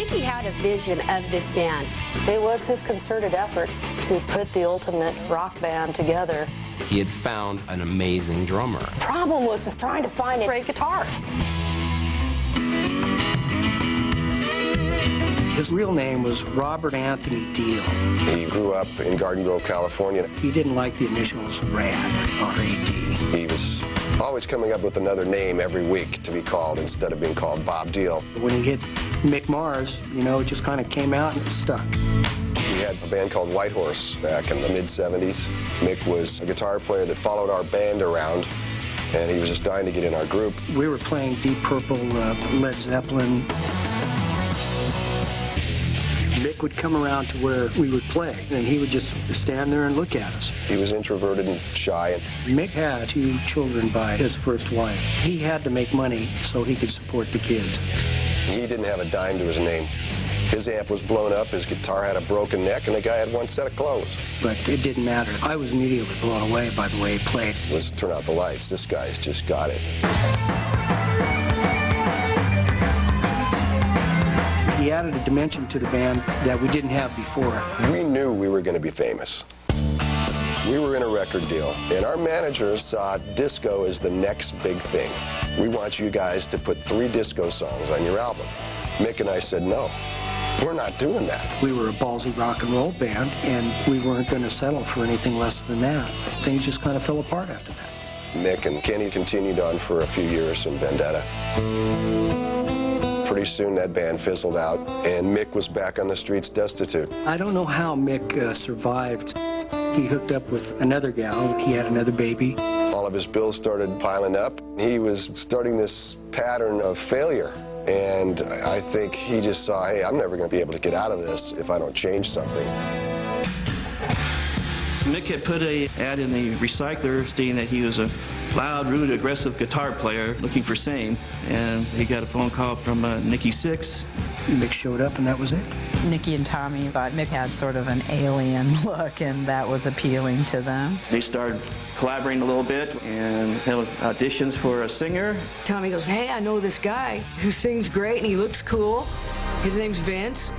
Mickey had a vision of this band. It was his concerted effort to put the ultimate rock band together. He had found an amazing drummer. The problem was just trying to find a great guitarist. His real name was Robert Anthony Deal. He grew up in Garden Grove, California. He didn't like the initials RAD, R-A-D. He was always coming up with another name every week to be called instead of being called Bob Deal. When he hit Mick Mars, you know, it just kind of came out and it stuck. We had a band called Whitehorse back in the mid-'70s. Mick was a guitar player that followed our band around, and he was just dying to get in our group. We were playing Deep Purple, Led Zeppelin. Mick would come around to where we would play, and he would just stand there and look at us. He was introverted and shy. Mick had 2 children by his first wife. He had to make money so he could support the kids. He didn't have a dime to his name. His amp was blown up, his guitar had a broken neck, and the guy had 1 set of clothes. But it didn't matter. I was immediately blown away by the way he played. Let's turn out the lights. This guy's just got it. He added a dimension to the band that we didn't have before. We knew we were going to be famous. We were in a record deal, and our managers saw disco as the next big thing. We want you guys to put 3 disco songs on your album. Mick and I said, no, we're not doing that. We were a ballsy rock and roll band, and we weren't going to settle for anything less than that. Things just kind of fell apart after that. Mick and Kenny continued on for a few years in Vendetta. Pretty soon that band fizzled out, and Mick was back on the streets destitute. I don't know how Mick survived. He hooked up with another gal. He had another baby. All of his bills started piling up. He was starting this pattern of failure, and I think he just saw, hey, I'm never going to be able to get out of this if I don't change something. Mick had put an ad in the recycler stating that he was a loud, rude, aggressive guitar player looking for same, and he got a phone call from Nikki Sixx. Mick showed up, and that was it. Nikki and Tommy thought Mick had sort of an alien look, and that was appealing to them. They started collaborating a little bit and held auditions for a singer. Tommy goes, hey, I know this guy who sings great and he looks cool. His name's Vince.